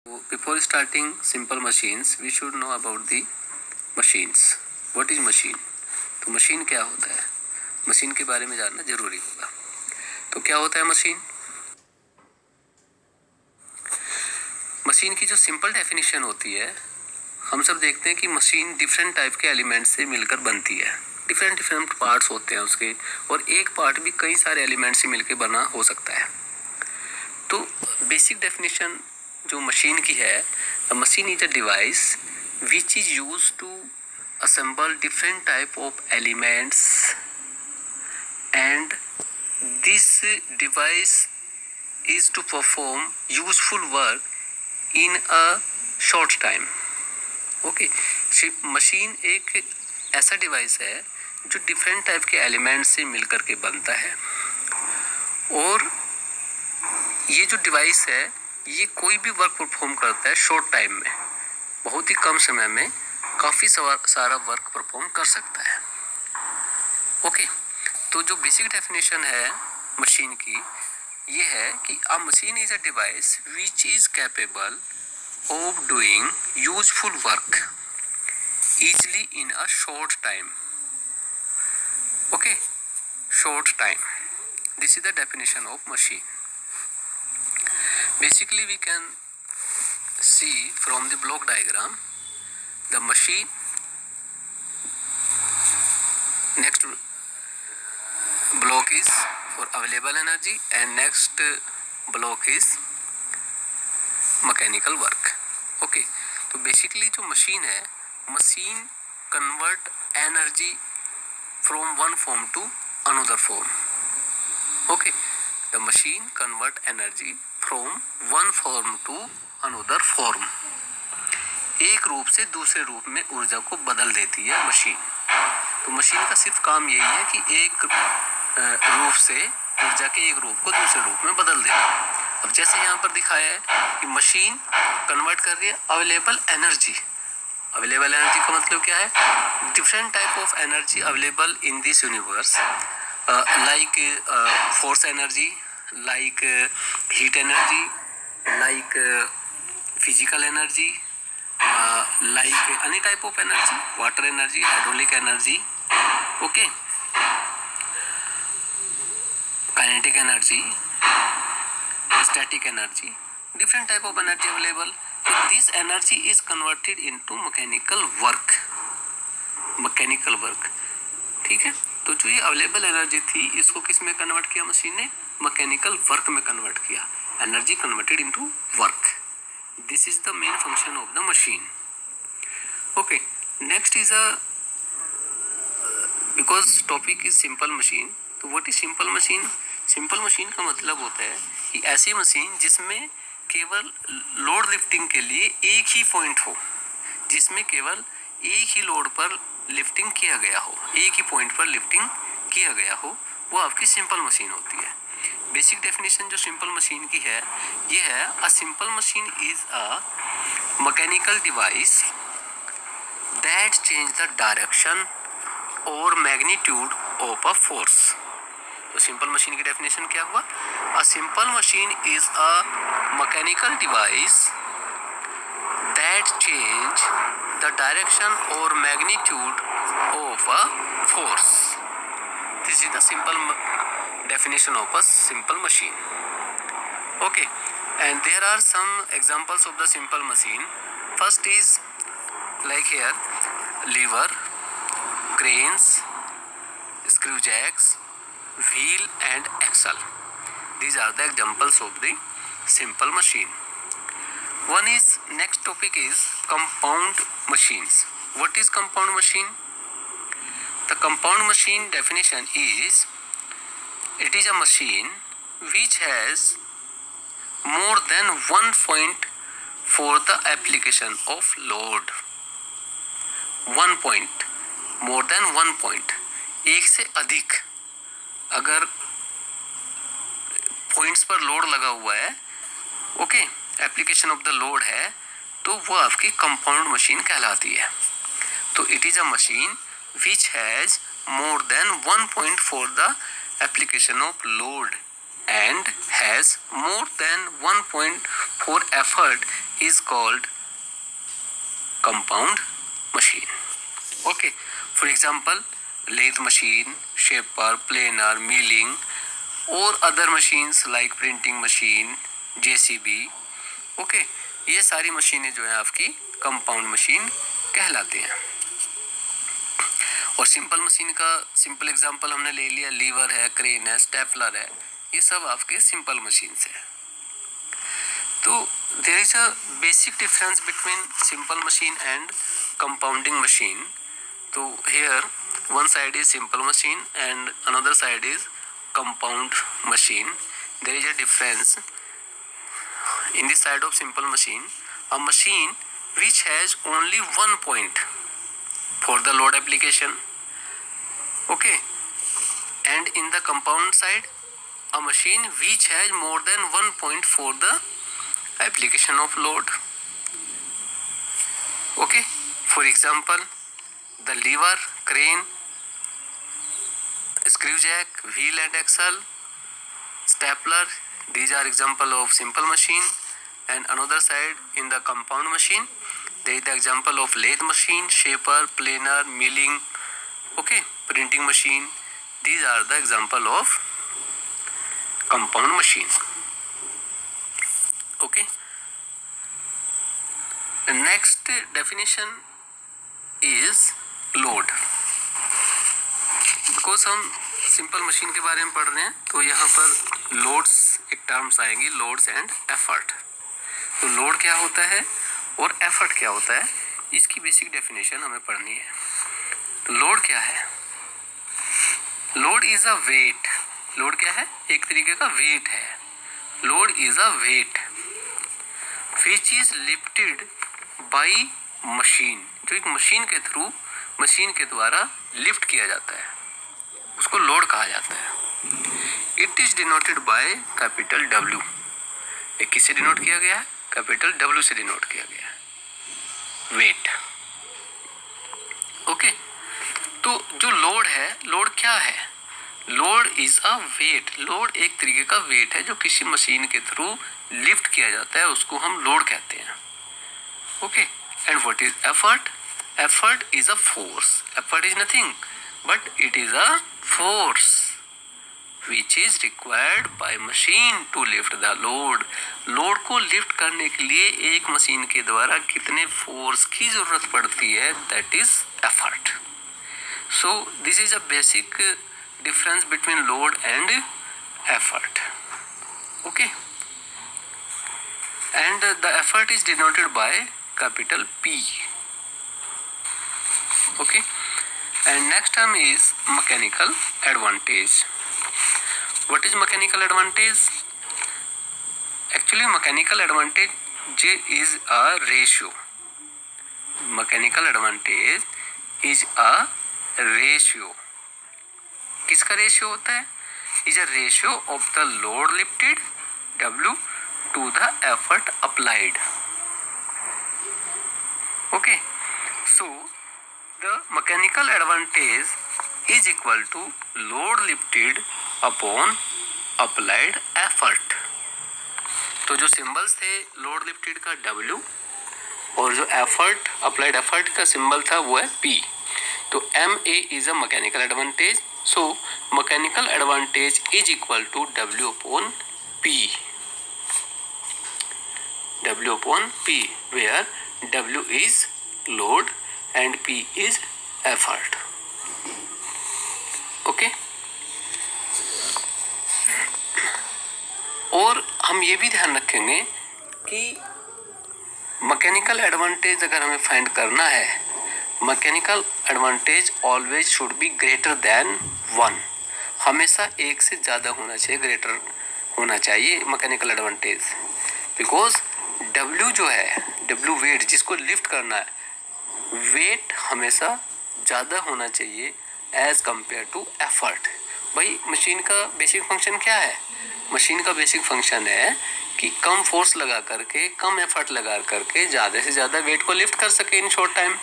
Before starting simple machines, we should know about the machines. What is machine? तो machine क्या होता है? Machine के बारे में जानना जरूरी होगा. तो क्या होता है मशीन? मशीन की जो सिंपल डेफिनेशन होती है, हम सब देखते हैं कि मशीन डिफरेंट टाइप के एलिमेंट से मिलकर बनती है. डिफरेंट पार्ट्स होते हैं उसके, और एक पार्ट भी कई सारे एलिमेंट से मिलकर बना हो सकता है. तो बेसिक डेफिनेशन जो मशीन की है, machine is a device which is use to assemble different type of elements, and this device is to perform useful work in a short time. Okay, machine एक ऐसा डिवाइस है जो different type के element से मिलकर के बनता है, और ये जो डिवाइस है ये कोई भी वर्क परफॉर्म करता है शॉर्ट टाइम में, बहुत ही कम समय में काफ़ी सारा वर्क परफॉर्म कर सकता है. ओके, तो जो बेसिक डेफिनेशन है मशीन की ये है कि अ machine is a device which is capable of doing useful work easily in a short time. Okay, short time. This is the definition of machine. Basically, we can see from the block diagram, the machine, next block is for available energy, and next block is mechanical work. Okay, तो basically जो machine है, machine convert energy from one form to another form. Okay, the machine convert energy from one form to another form. एक रूप से दूसरे रूप में ऊर्जा को बदल देती है मशीन. तो मशीन का सिर्फ काम यही है कि एक रूप से ऊर्जा के एक रूप को दूसरे रूप में बदल देना. अब जैसे यहाँ पर दिखाया है कि मशीन कन्वर्ट कर रही है अवेलेबल एनर्जी. अवेलेबल एनर्जी का मतलब क्या है? Different type of energy available in this universe, like force energy, like heat energy, like physical energy, like any type of energy, water energy, hydraulic energy, okay, kinetic energy, static energy, different type of energy available. So this energy is converted into mechanical work. ठीक है, तो जो ये available energy थी इसको किस में convert किया मशीन ने? मैकेनिकल वर्क में कन्वर्ट किया. Energy converted into work. This is the main function of the machine. Okay, next is because topic is simple machine. तो what is simple machine? Simple machine का मतलब होता है कि ऐसी मशीन जिसमें केवल लोड लिफ्टिंग के लिए एक ही पॉइंट हो, जिसमें केवल एक ही लोड पर लिफ्टिंग किया गया हो, एक ही पॉइंट पर लिफ्टिंग किया गया हो, वो आपकी सिंपल मशीन होती है. बेसिक डेफिनेशन जो सिंपल मशीन की है ये है, a simple machine is a mechanical device that change the direction और मैग्नीट्यूड ऑफ अ फोर्स. तो सिंपल मशीन की डेफिनेशन क्या हुआ? A simple machine is a mechanical device that change the direction और magnitude of a force. This is the simple definition of a simple machine. Okay, and there are some examples of the simple machine. First is like here, lever, cranes, screw jacks, wheel and axle. These are the examples of the simple machine. One is, next topic is compound machines. What is compound machine? The compound machine definition is, it is a machine which has more than one point for the application of load. One point, more than one point, एक से अधिक अगर points पर load लगा हुआ है, okay, application of the load है, तो वो आपकी कंपाउंड मशीन कहलाती है. तो it is a machine which has more than one point for the application of load and has more than one point for effort is called compound machine. Okay, for example, lathe machine, shaper, planer, milling or other machines like printing machine, JCB. Okay, ये सारी मशीनें जो है आपकी compound machine कहलाते हैं. और simple machine का सिंपल एग्जांपल हमने ले लिया, लीवर है, क्रेन है, स्टेपलर है, ये सब आपके सिंपल मशीन्स है. तो there is a basic difference between simple machine and compounding machine. तो here one side is simple machine and another side is compound machine. There is a difference. In the side of simple machine, a machine which has only one point for the load application. Okay, and in the compound side, a machine which has more than one point for the application of load. Okay, for example, the lever, crane, screw jack, wheel and axle, stapler, these are example of simple machine. And another side, in the compound machine, there is the example of lathe machine, shaper, planer, milling, okay, printing machine. These are the example of compound machine. Okay, the next definition is load. Because हम simple machine के बारे में पढ़ रहे हैं तो यहाँ पर लोड्स एक टर्म्स आएंगी, लोड्स एंड एफर्ट. तो लोड क्या होता है और एफर्ट क्या होता है, इसकी बेसिक डेफिनेशन हमें पढ़नी है. तो लोड क्या है? Load is a weight. Load क्या है? एक तरीके का वेट है. Load is a weight which is lifted by machine. जो एक मशीन के थ्रू, मशीन के द्वारा लिफ्ट किया जाता है, उसको लोड कहा जाता है. It is denoted by capital W. ये किससे डिनोट किया गया है? कैपिटल W से डिनोट किया गया है, वेट. ओके, तो जो लोड है, लोड क्या है? Load is a weight. Load एक तरीके का वेट है जो किसी मशीन के थ्रू लिफ्ट किया जाता है, उसको हम लोड कहते हैं. Okay, and what is effort? Effort is a force. Effort is nothing but it is a force which is required by machine to lift the load. Load को lift करने के लिए एक मशीन के द्वारा कितने फोर्स की जरूरत पड़ती है, that is effort. So this is a basic difference between load and effort. Okay, and the effort is denoted by capital P. Okay, and next term is mechanical advantage. What is mechanical advantage? Actually mechanical advantage is a ratio. Mechanical advantage is a ratio. किसका ratio होता है? Is a ratio of the load lifted W to the effort applied. Okay, so the mechanical advantage is equal to load lifted upon applied effort. तो जो symbols थे load lifted का W और जो effort, applied effort का symbol था वो है P. तो MA is a mechanical advantage. So mechanical advantage is equal to W upon P. W upon P, where W is load and P is effort. Okay, और हम ये भी ध्यान रखेंगे कि मैकेनिकल एडवांटेज अगर हमें फाइंड करना है, mechanical advantage always should be greater than 1. हमेशा एक से ज़्यादा होना चाहिए, ग्रेटर होना चाहिए मैकेनिकल एडवांटेज. बिकॉज W जो है, W वेट जिसको लिफ्ट करना है, वेट हमेशा ज़्यादा होना चाहिए एज कंपेयर टू एफर्ट. भाई मशीन का बेसिक फंक्शन क्या है? मशीन का बेसिक फंक्शन है कि कम फोर्स लगा करके, कम एफर्ट लगा करके ज़्यादा से ज़्यादा वेट को लिफ्ट कर सके इन शॉर्ट टाइम.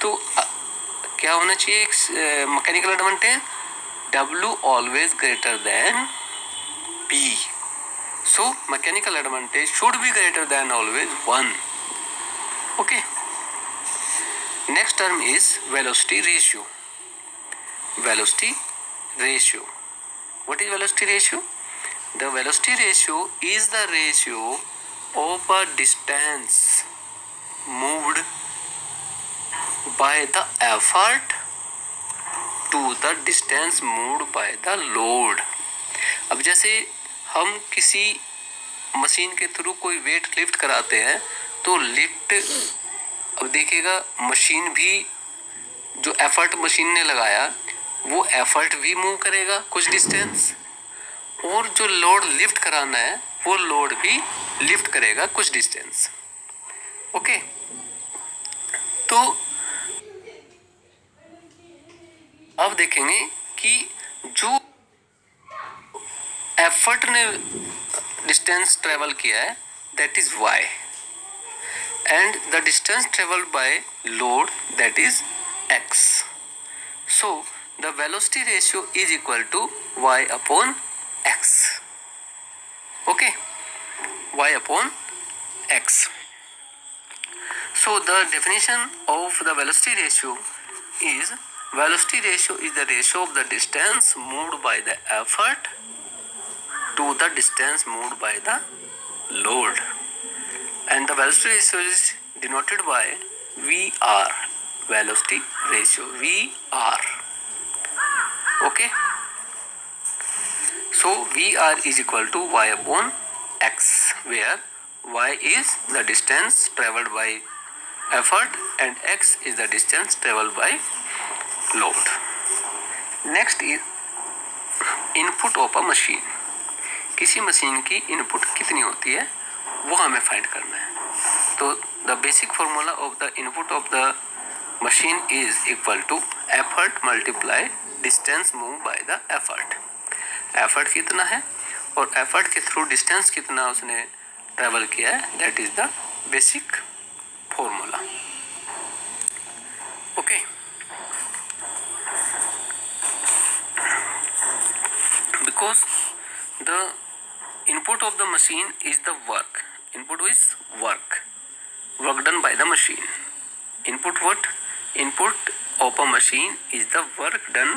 तो क्या होना चाहिए एक mechanical advantage? W always greater than P. So mechanical advantage should be greater than always 1. Okay. Next term is velocity ratio. Velocity ratio. What is velocity ratio? The velocity ratio is the ratio of a distance moved by the effort to the distance moved by the load. अब जैसे हम किसी machine के through कोई weight lift कराते हैं तो lift, अब देखिएगा मशीन भी जो एफर्ट मशीन ने लगाया वो एफर्ट भी मूव करेगा कुछ डिस्टेंस, और जो लोड लिफ्ट कराना है वो लोड भी लिफ्ट करेगा कुछ डिस्टेंस. ओके. तो अब देखेंगे कि जो एफर्ट ने डिस्टेंस ट्रेवल किया है that is y, and the distance travelled by load that is x. So the velocity ratio is equal to y upon x. Okay, y upon x. So the definition of the velocity ratio is velocity ratio is the ratio of the distance moved by the effort to the distance moved by the load, and the velocity ratio is denoted by VR. Velocity ratio VR. Okay. So VR is equal to y upon x, where y is the distance traveled by effort and x is the distance traveled by load. Next is input of a machine. किसी machine की input कितनी होती है वो हमें find करना है. तो the basic formula of the input of the machine is equal to effort multiply distance move by the effort. Effort कितना है और एफर्ट के थ्रू डिस्टेंस कितना उसने ट्रेवल किया है, that is the basic formula. Okay. Because the input of the machine is the work. Input is work done by the machine. Input what? Input of a machine is the work done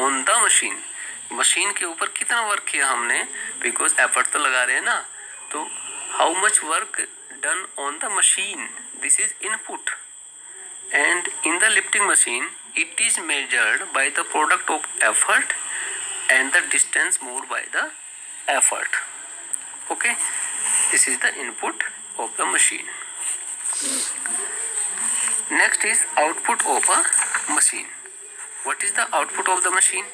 on the machine. Machine के ऊपर कितना work किया हमने, because effort तो लगा रहे हैं ना, तो how much work done on the machine, this is input. And in the lifting machine it is measured by the product of effort and the distance moved by the effort. Okay, this is the input of the machine. Next is output of a machine. What is the output of the machine?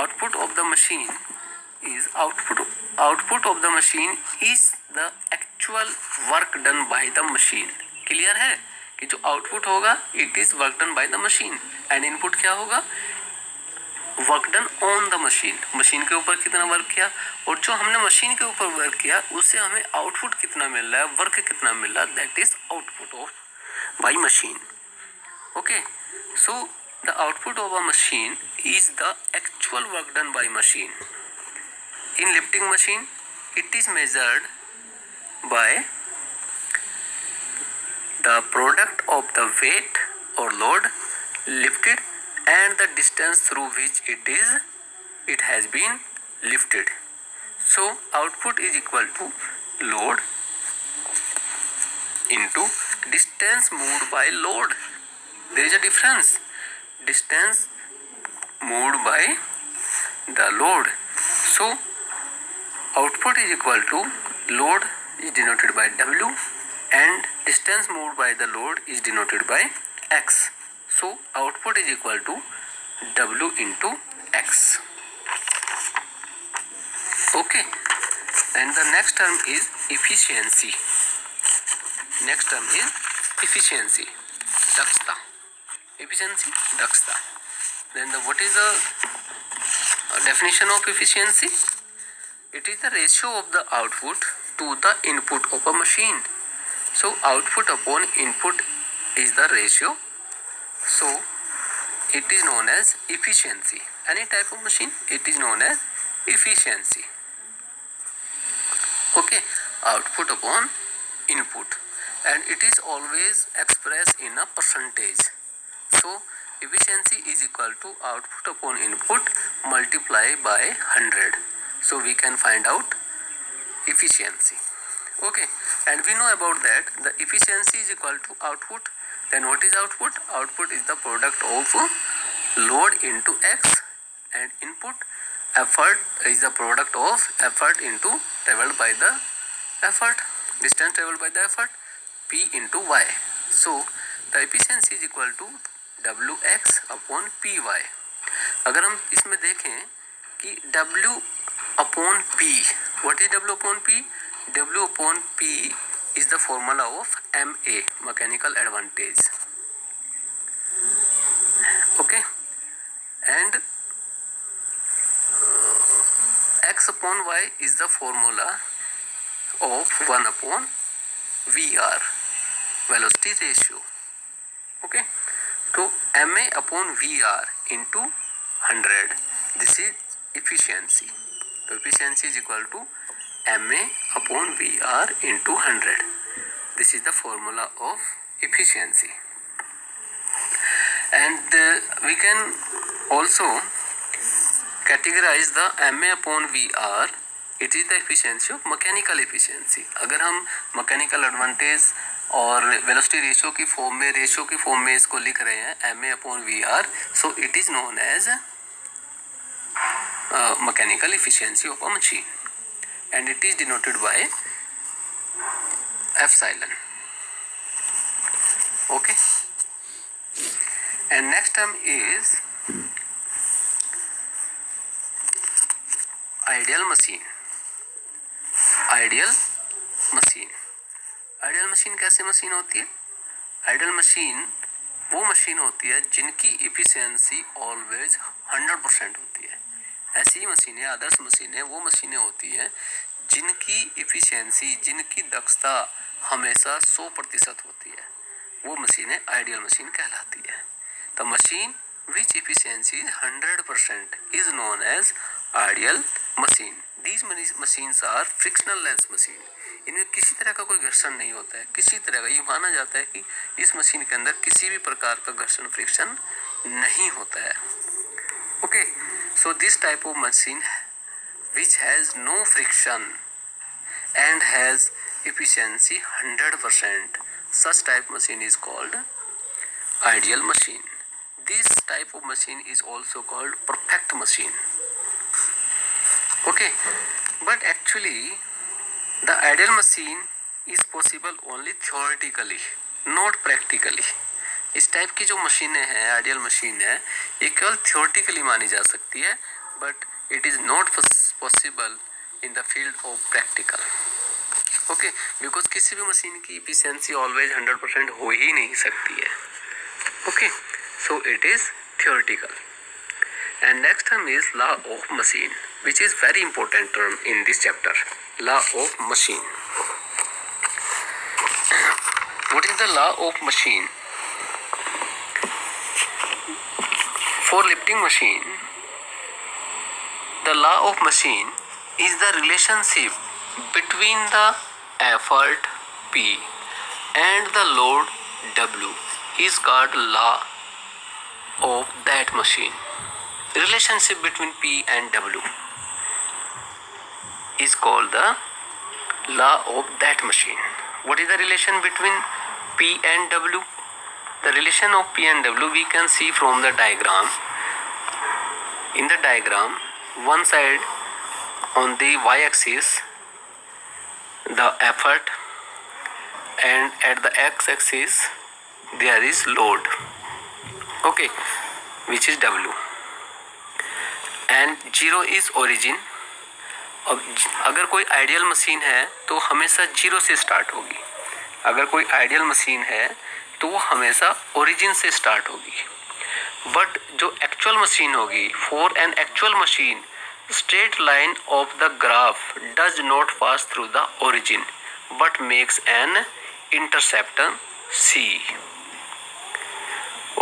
Output of the machine is output of the machine is the actual work done by the machine. Clear है कि जो output होगा it is work done by the machine, and input क्या होगा, work done on the machine. Machine के ऊपर कितना work किया और जो हमने मशीन के ऊपर वर्क किया उससे हमें आउटपुट कितना मिल रहा है, वर्क कितना मिल रहा है, that is output of by machine. Okay. So the output of a machine is the actual work done by machine. In lifting machine it is measured by the product of the weight और load lifted and the distance through which it has been lifted. So output is equal to load into distance moved by load. There is a difference. Distance moved by the load. So output is equal to load is denoted by W and distance moved by the load is denoted by X. So output is equal to W into X. Okay. And the next term is efficiency. Next term is efficiency. Dakshta. Efficiency, dakshta. Then what is the definition of efficiency? It is the ratio of the output to the input of a machine. So output upon input is the ratio. So it is known as efficiency. Any type of machine, it is known as efficiency. Okay, output upon input, and it is always expressed in a percentage. So efficiency is equal to output upon input multiplied by 100. So we can find out efficiency. Okay, and we know about that the efficiency is equal to output. Then what is output? Output is the product of load into x, and input effort is the product of effort into traveled by the effort, distance traveled by the effort, p into y. So the efficiency is equal to wx upon py. अगर हम इसमें देखें कि w upon p, what is w upon p? W upon p is the formula of MA, mechanical advantage. Okay, and x upon y is the formula of 1 upon VR, velocity ratio. Okay, so MA upon VR into 100, this is efficiency. So efficiency is equal to MA upon VR into 100. This is the formula of efficiency. And we can also categorize the MA upon VR. It is the efficiency of mechanical efficiency. अगर हम mechanical advantage और velocity ratio की form में इसको लिख रहे हैं MA upon VR, so it is known as mechanical efficiency of a machine, and it is denoted by epsilon. Okay, and next term is ideal machine. Ideal machine कैसे machine होती है? Ideal machine वो machine होती है जिनकी efficiency always 100% होती है. ऐसी मशीनें, आदर्श मशीनें वो मशीनें होती हैं जिनकी इफिशियंसी, जिनकी दक्षता हमेशा 100% होती है. वो मशीनें आइडियल मशीन कहलाती है. The machine which efficiency 100% is known as ideal machine. These machines are frictional less machine. इनमें किसी तरह का कोई घर्षण नहीं होता है. किसी तरह का, ये माना जाता है कि इस मशीन के अंदर किसी भी प्रकार का घर्षण, फ्रिक्शन नहीं होता है. Okay, so this type of machine which has no friction and has efficiency 100%, such type machine is called ideal machine. This type of machine is also called perfect machine. Okay, but actually the ideal machine is possible only theoretically, not practically. इस type की जो मशीनें हैं, ideal machine है, ये केवल theoretically मानी जा सकती है, but it is not possible in the field of practical. Okay, because किसी भी मशीन की efficiency always 100% हो ही नहीं सकती है. Okay, so it is theoretical. And next term is law of machine, which is very important term in this chapter. Law of machine. What is the law of machine? For lifting machine, the law of machine is the relationship between the effort P and the load W is called law of that machine. Relationship between P and W is called the law of that machine. What is the relation between P and W? The relation of P and W we can see from the diagram. In the diagram, one side on the y-axis the effort, and at the x-axis there is load, okay, which is W, and 0 is origin. अब अगर कोई ideal machine है तो हमेशा 0 से start होगी. अगर कोई आइडियल मशीन है तो वो हमेशा ओरिजिन से स्टार्ट होगी. बट जो एक्चुअल मशीन होगी, for an actual machine, straight line of the graph does not pass through the origin but makes an interceptor C.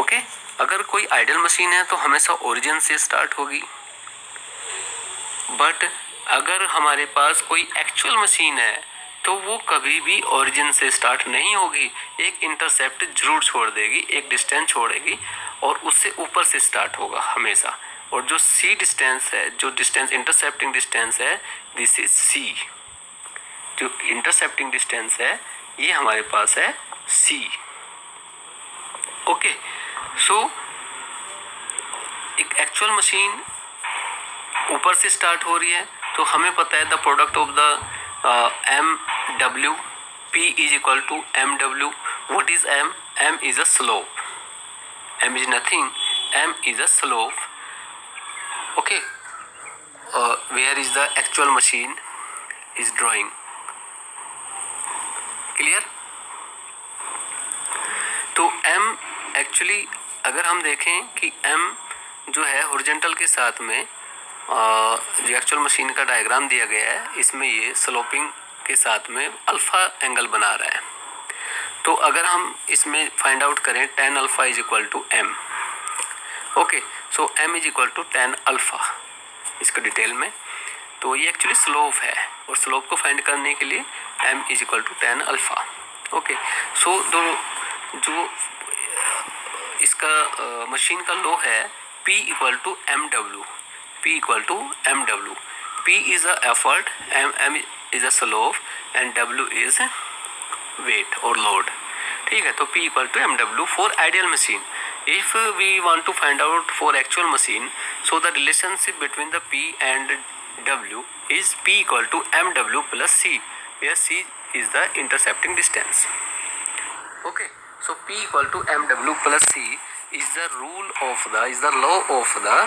Okay, अगर कोई आइडियल मशीन है तो हमेशा ओरिजिन से स्टार्ट होगी, बट अगर हमारे पास कोई एक्चुअल मशीन है तो वो कभी भी ओरिजिन से स्टार्ट नहीं होगी, एक इंटरसेप्ट जरूर छोड़ देगी, एक डिस्टेंस छोड़ेगी और उससे ऊपर से स्टार्ट होगा हमेशा। और जो सी डिस्टेंस है, जो डिस्टेंस इंटरसेप्टिंग डिस्टेंस है, दिस इज सी। जो इंटरसेप्टिंग डिस्टेंस है ये हमारे पास है सी। ओके, सो एक एक्चुअल मशीन ऊपर से स्टार्ट हो रही है तो हमें पता है the product of the M W P is equal to M W. What is M? M is a slope, M is nothing, M is a slope. Okay, where is the actual machine is drawing, clear? तो m actually अगर हम देखें कि m जो है horizontal के साथ में जो एक्चुअल मशीन का डायग्राम दिया गया है इसमें ये स्लोपिंग के साथ में अल्फा एंगल बना रहा है। तो अगर हम इसमें फाइंड आउट करें tan alpha is equal to m। Okay, so m is equal to tan alpha, इसका डिटेल में तो ये एक्चुअली स्लोप है और स्लोप को फाइंड करने के लिए m is equal to tan अल्फा। ओके, सो जो इसका मशीन का लो है P equal to M W, P equal to M W. P is a effort, M is a slope and W is weight और load. ठीक है, तो P equal to M W for ideal machine. If we want to find out for actual machine, so the relationship between the P and W is P equal to mw plus C, where C is the intercepting distance. Okay, so P equal to mw plus C is the law of the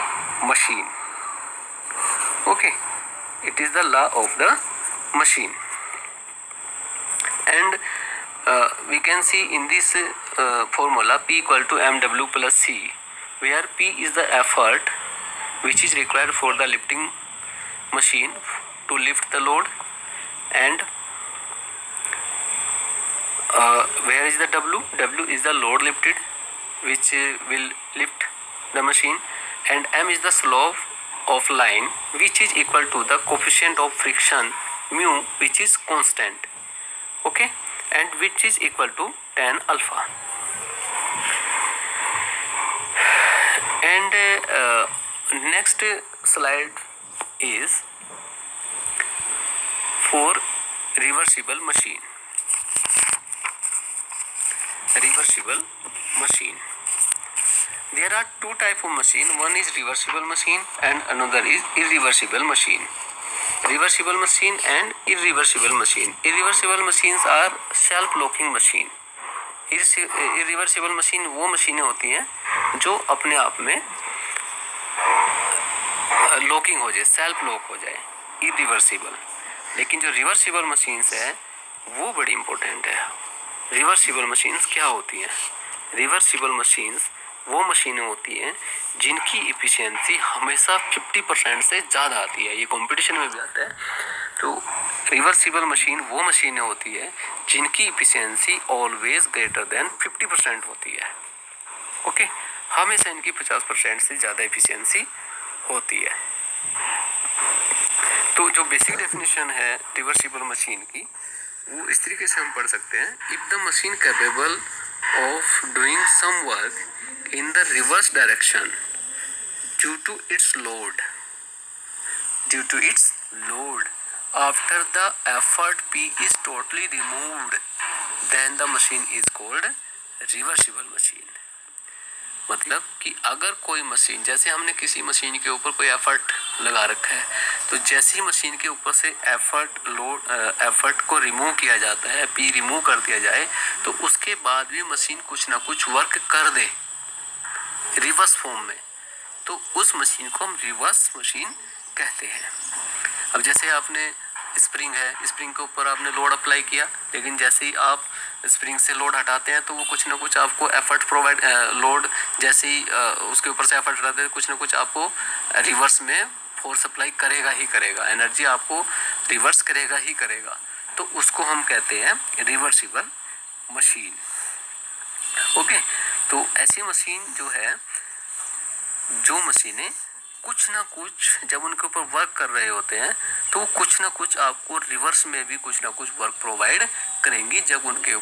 machine. Okay, it is the law of the machine, and we can see in this formula P equal to mw plus C, where P is the effort which is required for the lifting machine to lift the load, and where is the W? W is the load lifted which will lift the machine, and M is the slope of line which is equal to the coefficient of friction mu, which is constant. Okay, and which is equal to tan alpha. And next slide is for reversible machine. Reversible machine. There are two type of machine. One is reversible machine and another is irreversible machine. Reversible machine and irreversible machine. Irreversible machines are self-locking machine. irreversible machine वो मशीनें होती हैं जो अपने आप में locking हो जाए, सेल्फ लॉक हो जाए, irreversible. लेकिन जो रिवर्सिबल मशीन्स है वो बड़ी इंपॉर्टेंट है। रिवर्सिबल मशीन्स क्या होती हैं? रिवर्सिबल मशीन्स वो मशीनें होती हैं जिनकी इफिशियंसी हमेशा 50% से ज़्यादा आती है। ये कंपटीशन में भी आता है। तो रिवर्सिबल मशीन वो मशीनें होती है जिनकी इफिशियंसी ऑलवेज ग्रेटर देन 50% होती है। ओके, हमेशा इनकी 50% से ज़्यादा इफिशियंसी होती है। तो जो बेसिक डेफिनेशन है रिवर्सिबल मशीन की वो इस तरीके से हम पढ़ सकते हैं। If the machine capable of doing some work in the reverse direction due to its load after the effort P is totally removed, then the machine is called reversible machine. मतलब कि अगर कोई मशीन, जैसे हमने किसी machine के ऊपर कोई एफर्ट लगा रखा है तो जैसे ही मशीन के ऊपर से एफर्ट को रिमूव किया जाता है, P रिमूव कर दिया जाए, तो उसके बाद भी मशीन कुछ ना कुछ वर्क कर दे रिवर्स फॉर्म में, तो उस मशीन को हम रिवर्स मशीन कहते हैं। अब जैसे आपने स्प्रिंग है, स्प्रिंग के ऊपर आपने लोड अप्लाई किया, लेकिन जैसे ही आप स्प्रिंग से लोड हटाते हैं तो वो कुछ ना कुछ आपको एफर्ट प्रोवाइड, लोड जैसे ही उसके ऊपर से एफर्ट हटाते हैं कुछ ना कुछ आपको रिवर्स में फोर्स अप्लाई करेगा ही करेगा, एनर्जी आपको रिवर्स करेगा ही करेगा। तो उसको हम कहते हैं रिवर्सिबल मशीन। ओके, तो ऐसी मशीन जो है, जो मशीनें कुछ ना कुछ जब उनके ऊपर वर्क कर रहे होते हैं तो वो कुछ ना कुछ आपको रिवर्स में भी कुछ ना कुछ वर्क प्रोवाइड करेंगी। जब उनके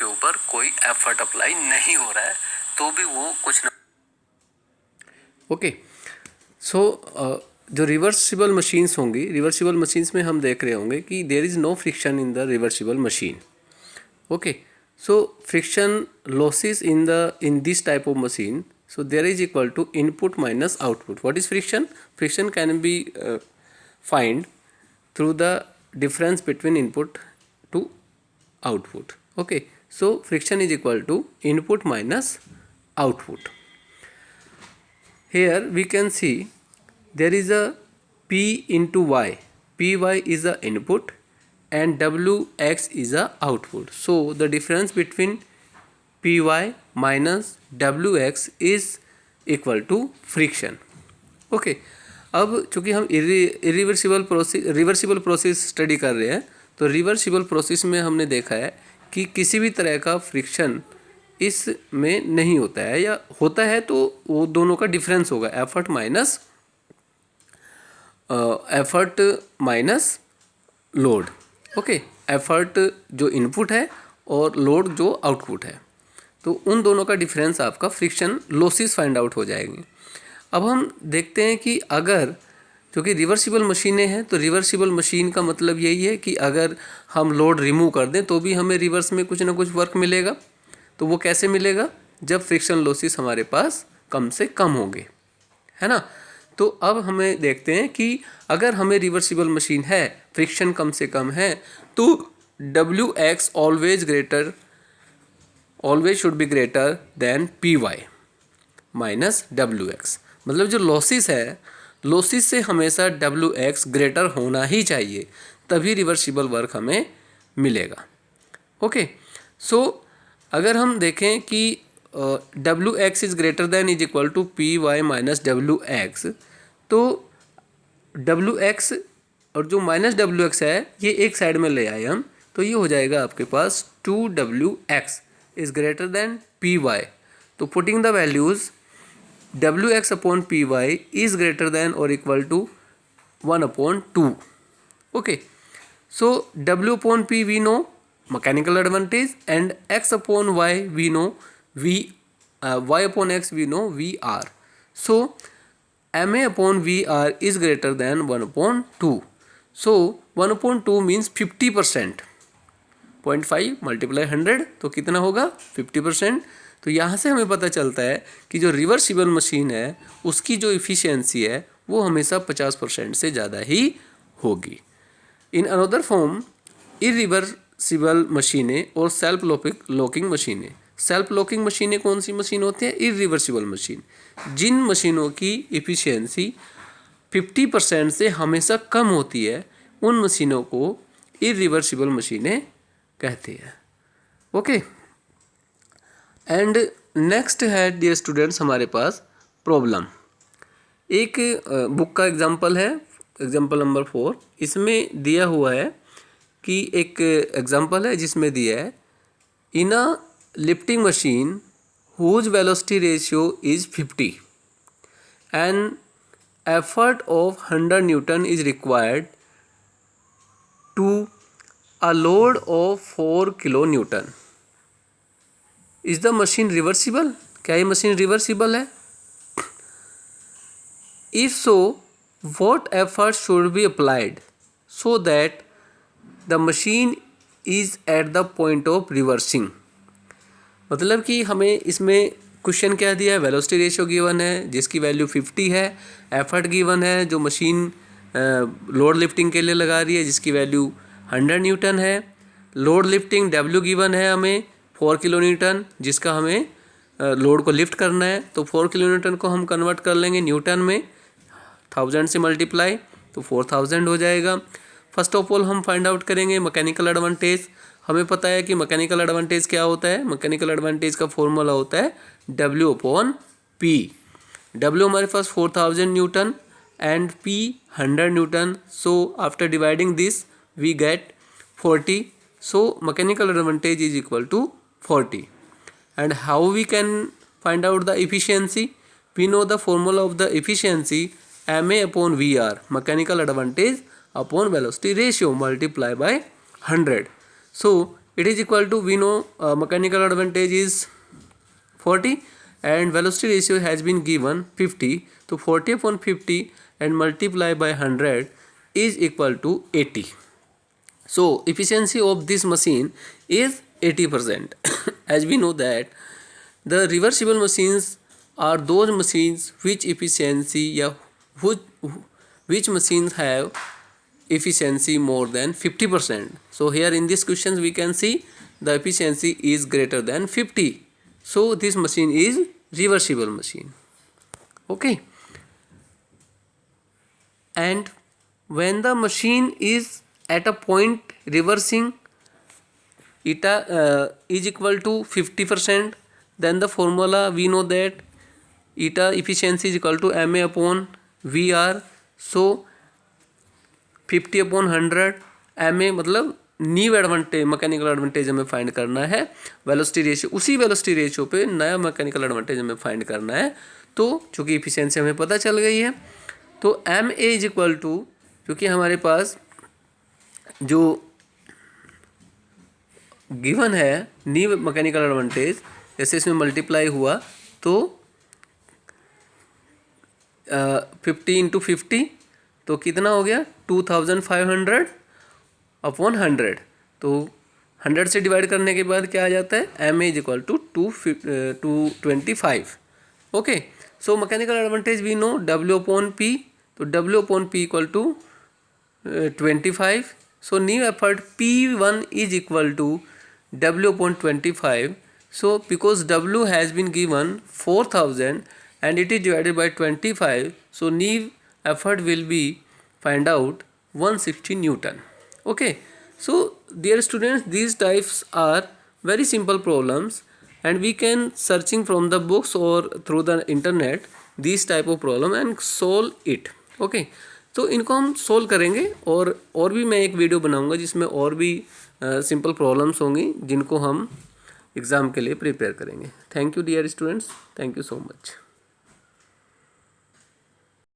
ऊपर कोई एफर्ट अप्लाई नहीं हो रहा है तो भी वो कुछ ना ओके। सो जो रिवर्सिबल मशीन्स होंगी, रिवर्सिबल मशीन्स में हम देख रहे होंगे कि there is no friction in the reversible machine. Okay, so friction losses in this type of machine, so there is equal to input minus output. What is friction? Friction can be find through the difference between input to output. Okay, so friction is equal to input minus output. Here we can see there is a P into Y. Py is the input and Wx is the output. So the difference between Py minus Wx is equal to friction. Okay, अब चूँकि हम reversible process study कर रहे हैं तो reversible process में हमने देखा है कि किसी भी तरह का फ्रिक्शन इसमें नहीं होता है, या होता है तो वो दोनों का डिफरेंस होगा, effort minus load. Okay, effort जो इनपुट है और लोड जो आउटपुट है, तो उन दोनों का डिफरेंस आपका फ्रिक्शन लॉसेस फाइंड आउट हो जाएंगे। अब हम देखते हैं कि अगर क्योंकि रिवर्सिबल मशीनें हैं तो रिवर्सिबल मशीन का मतलब यही है कि अगर हम लोड रिमूव कर दें तो भी हमें रिवर्स में कुछ ना कुछ वर्क मिलेगा। तो वो कैसे मिलेगा? जब फ्रिक्शन लॉसेस हमारे पास कम से कम होंगे, है ना। तो अब हमें देखते हैं कि अगर हमें रिवर्सिबल मशीन है, फ्रिक्शन कम से कम है, तो Wx always should be greater than Py minus Wx। मतलब जो लॉसेस है, लॉसेस से हमेशा Wx ग्रेटर होना ही चाहिए, तभी रिवर्सिबल वर्क हमें मिलेगा। ओके, सो अगर हम देखें कि Wx is greater than is equal to Py minus Wx, तो Wx और जो माइनस Wx है ये एक साइड में ले आए हम, तो ये हो जाएगा आपके पास 2Wx is greater than Py। तो putting the values Wx upon Py is greater than और equal to 1/2। Okay, so W upon P we know mechanical advantage, and x upon y we know y upon x we know VR. So ma upon VR is greater than 1/2. So 1/2 means 50%. 0.5 multiply 100 तो कितना होगा? 50%। तो यहाँ से हमें पता चलता है कि जो रिवर्सिबल मशीन है उसकी जो इफ़िशियंसी है वो हमेशा 50% से ज़्यादा ही होगी। इन अनदर फॉर्म इरिवर्सिबल मशीनें और सेल्फ लॉकिंग मशीनें। सेल्फ लॉकिंग मशीनें कौन सी मशीन होती हैं? Irreversible machine. जिन मशीनों की इफ़िशियंसी 50% से हमेशा कम होती है उन मशीनों को इरिवर्सिबल मशीनें कहते हैं। ओके, एंड नेक्स्ट है डियर स्टूडेंट्स हमारे पास प्रॉब्लम। एक बुक का एग्जांपल है, एग्जांपल नंबर 4। इसमें दिया हुआ है कि एक एग्जांपल है जिसमें दिया है in a lifting machine whose velocity ratio is 50 and effort of 100 newton is required to a load of 4 kilo newton. Is the machine reversible? क्या ये मशीन रिवर्सिबल है? If so what effort should be applied so that the machine is at the point of reversing? मतलब कि हमें इसमें question क्या दिया है? वेलोसिटी रेशियो गिवन है जिसकी वैल्यू 50 है, एफर्ट गिवन है जो मशीन लोड लिफ्टिंग के लिए लगा रही है जिसकी वैल्यू 100 न्यूटन है, लोड लिफ्टिंग W गिवन है हमें 4 किलो न्यूटन जिसका हमें लोड को लिफ्ट करना है। तो 4 किलो न्यूटन को हम कन्वर्ट कर लेंगे न्यूटन में, 1000 से मल्टीप्लाई तो 4000 हो जाएगा। फर्स्ट ऑफ ऑल हम फाइंड आउट करेंगे मैकेनिकल एडवांटेज। हमें पता है कि मैकेनिकल एडवांटेज क्या होता है। मैकेनिकल एडवांटेज का फॉर्मूला होता है W अपॉन P। W हमारे पास 4000 newton and P 100 newton. So after dividing this we get 40। So mechanical advantage is equal to 40। And how we can find out the efficiency? we know the formula of the efficiency ma upon vr, mechanical advantage upon velocity ratio multiply by 100. So it is equal to, we know mechanical advantage is 40 and velocity ratio has been given 50. So 40 upon 50 and multiply by 100 is equal to 80. So efficiency of this machine is 80%. As we know that the reversible machines are those machines which efficiency which machines have efficiency more than 50%. So here in this questions we can see the efficiency is greater than 50. So this machine is reversible machine. Okay. And when the machine is at a point reversing eta is equal to 50%, then the formula we know that eta efficiency is equal to ma upon vr. So 50 upon 100 ma मतलब new advantage, mechanical advantage हमें find करना है, velocity ratio, उसी velocity ratio पे नया mechanical advantage हमें find करना है. तो चूँकि इफिशियंसी हमें पता चल गई है तो M A is equal to, क्योंकि हमारे पास जो गिवन है न्यू मैकेनिकल एडवांटेज, जैसे इसमें मल्टीप्लाई हुआ तो 50 इंटू 50 तो कितना हो गया 2500 अपॉन 100. तो 100 से डिवाइड करने के बाद क्या आ जाता है M A is equal to 225. Okay. So mechanical advantage we know W upon P, तो W upon P equal to 25. So new effort P1 is equal to W upon 25. So because W has been given 4000 and it is divided by 25, so new effort will be find out 160 Newton. Okay. So dear students, these types are very simple problems and we can searching from the books or through the internet these type of problem and solve it. Okay. तो इनको हम solve करेंगे और भी मैं एक video बनाऊंगा जिसमें और भी सिंपल प्रॉब्लम्स होंगी जिनको हम एग्ज़ाम के लिए प्रिपेयर करेंगे. Thank you dear students, thank you so much.